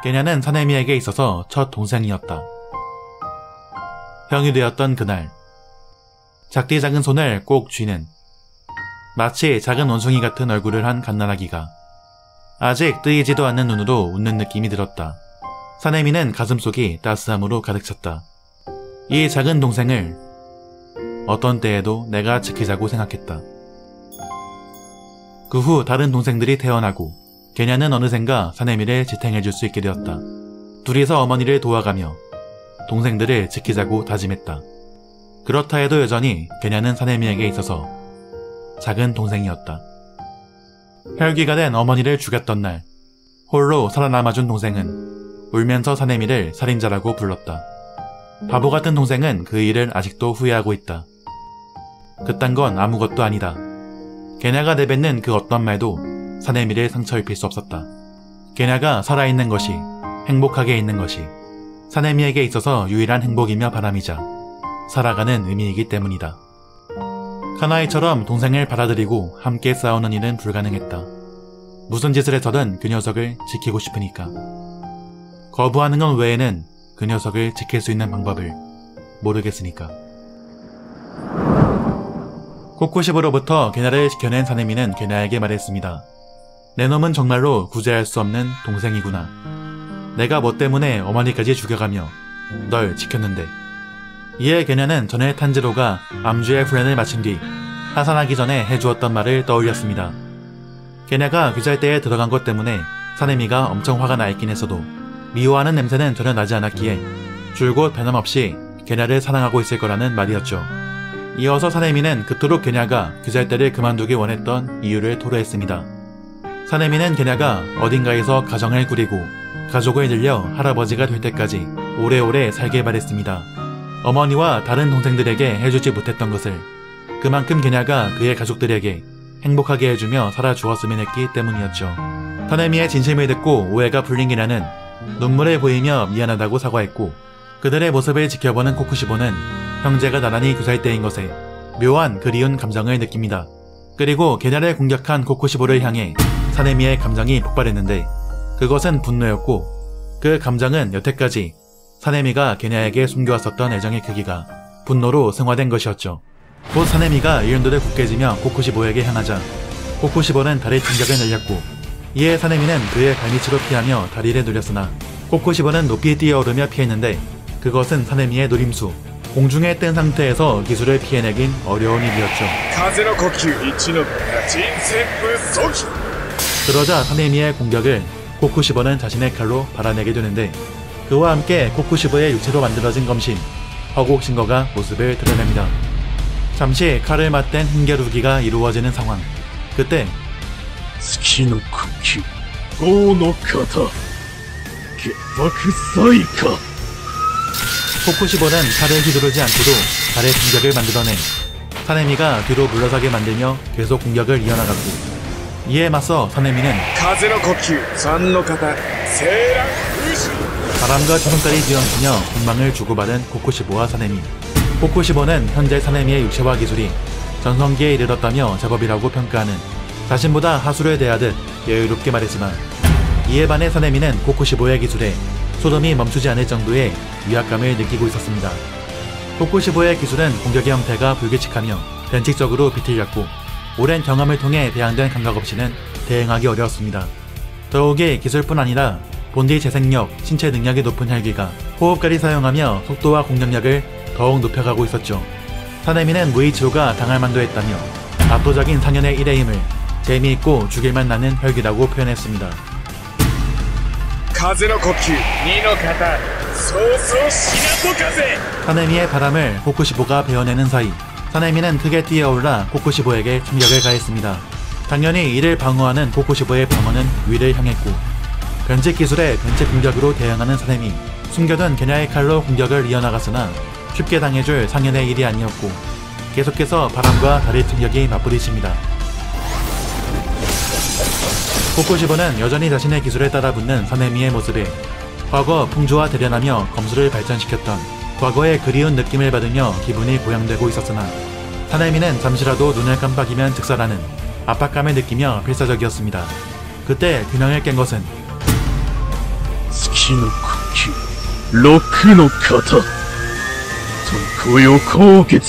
게냐는 사네미에게 있어서 첫 동생이었다. 형이 되었던 그날, 작디 작은 손을 꼭 쥐는 마치 작은 원숭이 같은 얼굴을 한 갓난아기가 아직 뜨이지도 않는 눈으로 웃는 느낌이 들었다. 사네미는 가슴속이 따스함으로 가득 찼다. 이 작은 동생을 어떤 때에도 내가 지키자고 생각했다. 그 후 다른 동생들이 태어나고 게냐는 어느샌가 사네미를 지탱해줄 수 있게 되었다. 둘이서 어머니를 도와가며 동생들을 지키자고 다짐했다. 그렇다 해도 여전히 게냐는 사네미에게 있어서 작은 동생이었다. 혈기가 된 어머니를 죽였던 날, 홀로 살아남아준 동생은 울면서 사네미를 살인자라고 불렀다. 바보 같은 동생은 그 일을 아직도 후회하고 있다. 그딴 건 아무것도 아니다. 게냐가 내뱉는 그 어떤 말도 사네미를 상처 입힐 수 없었다. 게냐가 살아있는 것이, 행복하게 있는 것이 사네미에게 있어서 유일한 행복이며 바람이자 살아가는 의미이기 때문이다. 카나이처럼 동생을 받아들이고 함께 싸우는 일은 불가능했다. 무슨 짓을 해서든 그 녀석을 지키고 싶으니까. 거부하는 것 외에는 그 녀석을 지킬 수 있는 방법을 모르겠으니까. 코쿠시보로부터 게냐를 지켜낸 사네미는 게냐에게 말했습니다. 내 놈은 정말로 구제할 수 없는 동생이구나. 내가 뭐 때문에 어머니까지 죽여가며 널 지켰는데. 이에 게냐는 전에 탄지로가 암주의 훈련을 마친 뒤 하산하기 전에 해주었던 말을 떠올렸습니다. 게냐가 귀잘대에 들어간 것 때문에 사네미가 엄청 화가 나 있긴 했어도 미워하는 냄새는 전혀 나지 않았기에 줄곧 변함없이 게냐를 사랑하고 있을 거라는 말이었죠. 이어서 사네미는 그토록 게냐가 귀잘대를 그만두기 원했던 이유를 토로했습니다. 사네미는 게냐가 어딘가에서 가정을 꾸리고 가족을 늘려 할아버지가 될 때까지 오래오래 살길 바랬습니다. 어머니와 다른 동생들에게 해주지 못했던 것을 그만큼 게냐가 그의 가족들에게 행복하게 해주며 살아주었으면 했기 때문이었죠. 사네미의 진심을 듣고 오해가 풀린 게냐는 눈물을 보이며 미안하다고 사과했고 그들의 모습을 지켜보는 코쿠시보는 형제가 나란히 교살 때인 것에 묘한 그리운 감정을 느낍니다. 그리고 게냐를 공격한 코쿠시보를 향해 사네미의 감정이 폭발했는데 그것은 분노였고 그 감정은 여태까지 사네미가 게냐에게 숨겨왔었던 애정의 크기가 분노로 승화된 것이었죠. 곧 사네미가 일흔들을 굳게 지며 코쿠시보에게 향하자 코쿠시보는 다리 충격을 날렸고 이에 사네미는 그의 발밑으로 피하며 다리를 누렸으나 코쿠시보는 높이 뛰어오르며 피했는데 그것은 사네미의 노림수, 공중에 뜬 상태에서 기술을 피해내긴 어려운 일이었죠. 그러자 사네미의 공격을 코쿠시보는 자신의 칼로 받아내게 되는데 그와 함께 코쿠시보의 육체로 만들어진 검신, 허곡신거가 모습을 드러냅니다. 잠시 칼을 맞댄 힘겨루기가 이루어지는 상황. 그때 코쿠시보는 칼을 휘두르지 않고도 발의 공격을 만들어내 사네미가 뒤로 물러서게 만들며 계속 공격을 이어나갔고 이에 맞서 사네미는 바람과 조선까지 뒤엉키며 공망을 주고받은 코쿠시보와 사네미. 코쿠시보는 현재 사네미의 육체화 기술이 전성기에 이르렀다며 제법이라고 평가하는 자신보다 하수를 대하듯 여유롭게 말했으나 이에 반해 사네미는 코쿠시보의 기술에 소름이 멈추지 않을 정도의 위압감을 느끼고 있었습니다. 코쿠시보의 기술은 공격의 형태가 불규칙하며 변칙적으로 비틀렸고 오랜 경험을 통해 배양된 감각 없이는 대응하기 어려웠습니다. 더욱이 기술뿐 아니라 본디 재생력, 신체 능력이 높은 혈기가 호흡까지 사용하며 속도와 공격력을 더욱 높여가고 있었죠. 사네미는 무이치오가 당할 만도 했다며 압도적인 상현의 일의 힘을 재미있고 죽일만 나는 혈기라고 표현했습니다. 사네미의 바람을 코쿠시보가 베어내는 사이 사네미는 크게 뛰어올라 코쿠시보에게 충격을 가했습니다. 당연히 이를 방어하는 코쿠시보의 방어는 위를 향했고 변칙 기술에 변칙 공격으로 대응하는 사네미. 숨겨둔 게냐의 칼로 공격을 이어나갔으나 쉽게 당해줄 상현의 일이 아니었고 계속해서 바람과 다리 충격이 맞부딪힙니다. 코쿠시보는 여전히 자신의 기술에 따라붙는 사네미의 모습에 과거 풍조와 대련하며 검수를 발전시켰던 과거의 그리운 느낌을 받으며 기분이 고양되고 있었으나 사네미는 잠시라도 눈을 깜빡이면 즉사라는 압박감을 느끼며 필사적이었습니다. 그때 균형을 깬 것은 火の呼吸、六の型。特有高血。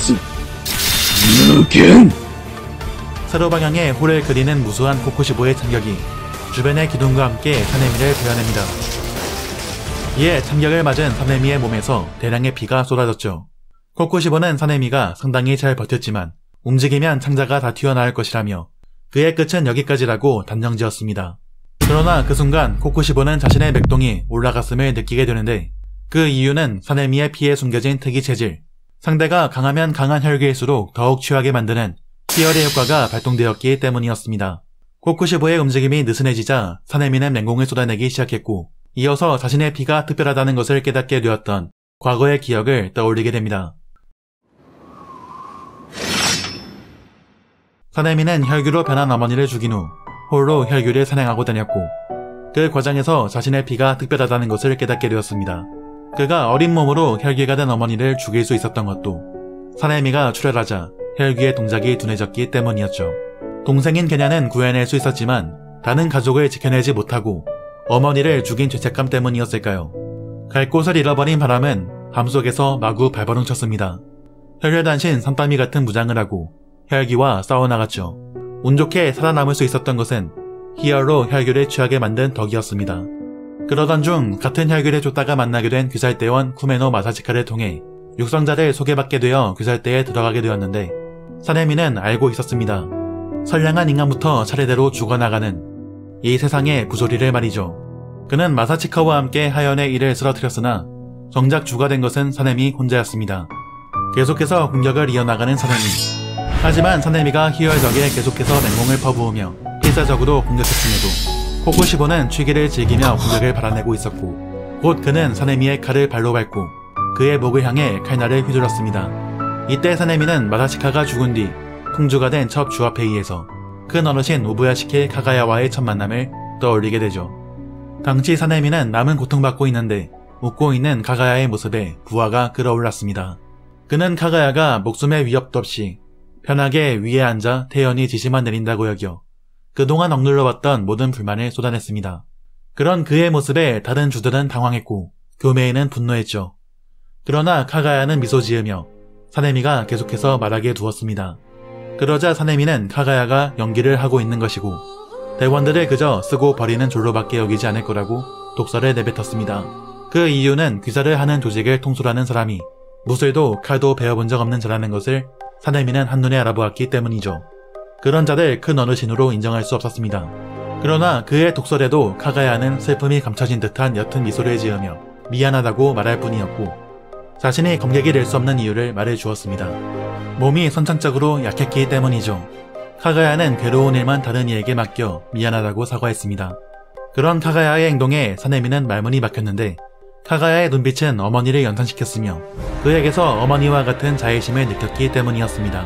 無限。 세로 방향의 홀을 그리는 무수한 코코시보의 참격이 주변의 기둥과 함께 사네미를 베어냅니다. 이에 참격을 맞은 사네미의 몸에서 대량의 피가 쏟아졌죠. 코코시보는 사네미가 상당히 잘 버텼지만 움직이면 창자가 다 튀어나올 것이라며 그의 끝은 여기까지라고 단정지었습니다. 그러나 그 순간 코코시보는 자신의 맥동이 올라갔음을 느끼게 되는데 그 이유는 사네미의 피에 숨겨진 특이 체질, 상대가 강하면 강한 혈기일수록 더욱 취하게 만드는 희열의 효과가 발동되었기 때문이었습니다. 코코시보의 움직임이 느슨해지자 사네미는 맹공을 쏟아내기 시작했고 이어서 자신의 피가 특별하다는 것을 깨닫게 되었던 과거의 기억을 떠올리게 됩니다. 사네미는 혈규로 변한 어머니를 죽인 후 홀로 혈규를 산행하고 다녔고 그 과정에서 자신의 피가 특별하다는 것을 깨닫게 되었습니다. 그가 어린 몸으로 혈귀가 된 어머니를 죽일 수 있었던 것도 사네미가 출혈하자 혈귀의 동작이 둔해졌기 때문이었죠. 동생인 게냐는 구해낼 수 있었지만 다른 가족을 지켜내지 못하고 어머니를 죽인 죄책감 때문이었을까요? 갈 곳을 잃어버린 바람은 밤속에서 마구 발버둥 쳤습니다. 혈혈단신 산더미 같은 무장을 하고 혈귀와 싸워나갔죠. 운 좋게 살아남을 수 있었던 것은 희열로 혈귀를 취하게 만든 덕이었습니다. 그러던 중 같은 혈귀를 쫓다가 만나게 된 귀살대원 쿠메노 마사치카를 통해 육성자를 소개받게 되어 귀살대에 들어가게 되었는데 사네미는 알고 있었습니다. 선량한 인간부터 차례대로 죽어나가는 이 세상의 부조리를 말이죠. 그는 마사치카와 함께 하연의 일을 쓰러뜨렸으나 정작 주가 된 것은 사네미 혼자였습니다. 계속해서 공격을 이어나가는 사네미. 하지만 사네미가 희열덕에 계속해서 맹공을 퍼부으며 필사적으로 공격했음에도 코코시보는 취기를 즐기며 공격을 발아내고 있었고 곧 그는 사네미의 칼을 발로 밟고 그의 목을 향해 칼날을 휘둘렀습니다. 이때 사네미는 마사치카가 죽은 뒤 풍주가 된 첫 주합회의에서 큰 어르신 우부야시키 카가야와의 첫 만남을 떠올리게 되죠. 당시 사네미는 남은 고통받고 있는데 웃고 있는 카가야의 모습에 부하가 끌어올랐습니다. 그는 카가야가 목숨의 위협도 없이 편하게 위에 앉아 태연히 지시만 내린다고 여겨 그동안 억눌러왔던 모든 불만을 쏟아냈습니다. 그런 그의 모습에 다른 주들은 당황했고 교메이는 분노했죠. 그러나 카가야는 미소 지으며 사네미가 계속해서 말하게 두었습니다. 그러자 사네미는 카가야가 연기를 하고 있는 것이고 대원들을 그저 쓰고 버리는 졸로밖에 여기지 않을 거라고 독설을 내뱉었습니다. 그 이유는 귀사를 하는 조직을 통솔하는 사람이 무술도 칼도 배워본 적 없는 자라는 것을 사네미는 한눈에 알아보았기 때문이죠. 그런 자들 큰 어르신으로 인정할 수 없었습니다. 그러나 그의 독설에도 카가야는 슬픔이 감춰진 듯한 옅은 미소를 지으며 미안하다고 말할 뿐이었고 자신이 검객이 될 수 없는 이유를 말해주었습니다. 몸이 선천적으로 약했기 때문이죠. 카가야는 괴로운 일만 다른 이에게 맡겨 미안하다고 사과했습니다. 그런 카가야의 행동에 사네미는 말문이 막혔는데 카가야의 눈빛은 어머니를 연상시켰으며 그에게서 어머니와 같은 자애심을 느꼈기 때문이었습니다.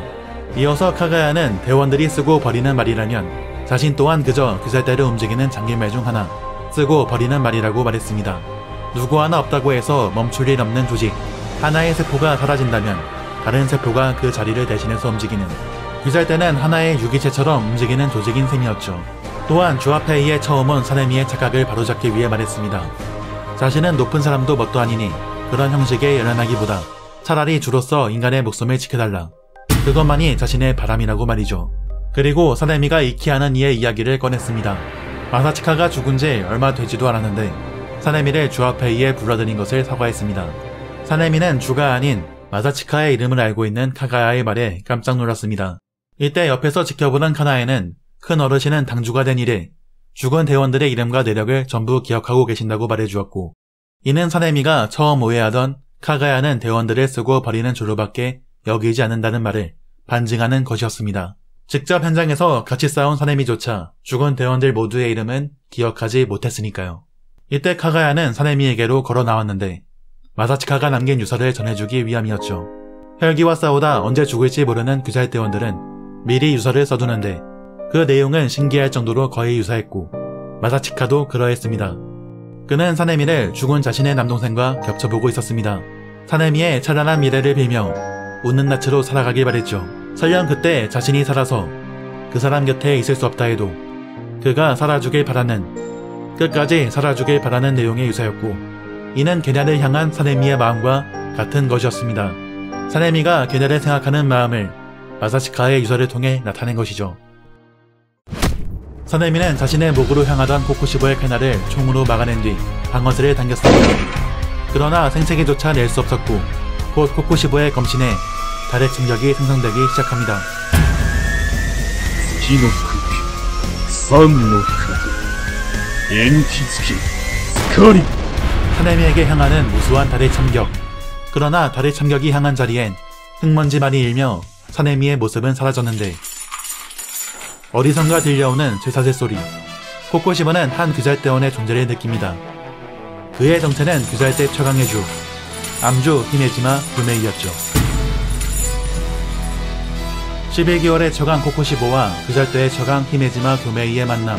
이어서 카가야는 대원들이 쓰고 버리는 말이라면 자신 또한 그저 귀살대를 움직이는 장기말 중 하나, 쓰고 버리는 말이라고 말했습니다. 누구 하나 없다고 해서 멈출 일 없는 조직, 하나의 세포가 사라진다면 다른 세포가 그 자리를 대신해서 움직이는 귀살대는 하나의 유기체처럼 움직이는 조직인 셈이었죠. 또한 주합회의에 처음 온 사네미의 착각을 바로잡기 위해 말했습니다. 자신은 높은 사람도 뭣도 아니니 그런 형식에 연연하기보다 차라리 주로서 인간의 목숨을 지켜달라. 그것만이 자신의 바람이라고 말이죠. 그리고 사네미가 익히 아는 이의 이야기를 꺼냈습니다. 마사치카가 죽은 지 얼마 되지도 않았는데 사네미를 주합회의에 불러들인 것을 사과했습니다. 사네미는 주가 아닌 마사치카의 이름을 알고 있는 카가야의 말에 깜짝 놀랐습니다. 이때 옆에서 지켜보는 카나에는 큰 어르신은 당주가 된 이래 죽은 대원들의 이름과 내력을 전부 기억하고 계신다고 말해주었고 이는 사네미가 처음 오해하던 카가야는 대원들을 쓰고 버리는 졸로밖에 여기지 않는다는 말을 반증하는 것이었습니다. 직접 현장에서 같이 싸운 사네미조차 죽은 대원들 모두의 이름은 기억하지 못했으니까요. 이때 카가야는 사네미에게로 걸어 나왔는데 마사치카가 남긴 유서를 전해주기 위함이었죠. 혈기와 싸우다 언제 죽을지 모르는 귀살대원들은 미리 유서를 써두는데 그 내용은 신기할 정도로 거의 유사했고 마사치카도 그러했습니다. 그는 사네미를 죽은 자신의 남동생과 겹쳐보고 있었습니다. 사네미의 찬란한 미래를 빌며 웃는 낯으로 살아가길 바랬죠. 설령 그때 자신이 살아서 그 사람 곁에 있을 수 없다 해도 그가 살아주길 바라는, 끝까지 살아주길 바라는 내용의 유서였고 이는 게냐를 향한 사네미의 마음과 같은 것이었습니다. 사네미가 게냐를 생각하는 마음을 마사시카의 유서를 통해 나타낸 것이죠. 사네미는 자신의 목으로 향하던 코코시보의 게냐를 총으로 막아낸 뒤 방어쇠를 당겼습니다. 그러나 생채기조차 낼 수 없었고 곧 코코시보의 검신에 달의 충격이 생성되기 시작합니다. 月の首、三の風、延期月、光。 사네미에게 향하는 무수한 달의 참격. 그러나 달의 참격이 향한 자리엔 흙먼지만이 일며 사네미의 모습은 사라졌는데 어디선가 들려오는 쇠사슬 소리. 코코시보는 한 규잘대원의 존재를 느낍니다. 그의 정체는 규잘대 최강의 주, 암주 히메지마 교메이였죠. 11개월의 최강 코코시보와 규잘대의 최강 히메지마 교메이의 만남.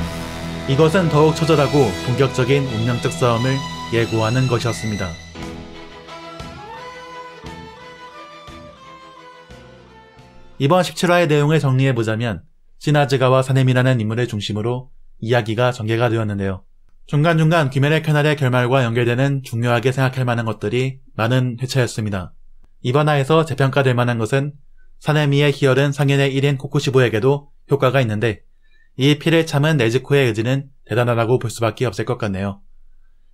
이것은 더욱 처절하고 본격적인 운명적 싸움을 예고하는 것이었습니다. 이번 17화의 내용을 정리해보자면 시나즈가와 사네미라는 인물을 중심으로 이야기가 전개가 되었는데요. 중간중간 귀멸의 캐날의 결말과 연결되는 중요하게 생각할 만한 것들이 많은 회차였습니다. 이번 화에서 재평가될 만한 것은 사네미의 희열은 상인의 1인 코코시보에게도 효과가 있는데 이 피를 참은 네즈코의 의지는 대단하다고 볼 수밖에 없을 것 같네요.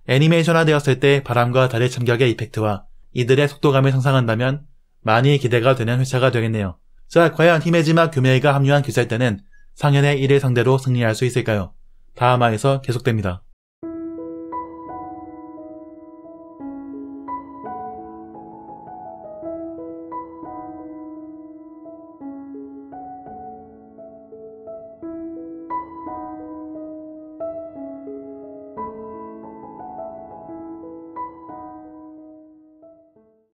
애니메이션화 되었을 때 바람과 달의 참격의 이펙트와 이들의 속도감을 상상한다면 많이 기대가 되는 회차가 되겠네요. 자, 과연 히메지마 교메이가 합류한 규살대는 상현의 1을 상대로 승리할 수 있을까요? 다음 화에서 계속됩니다.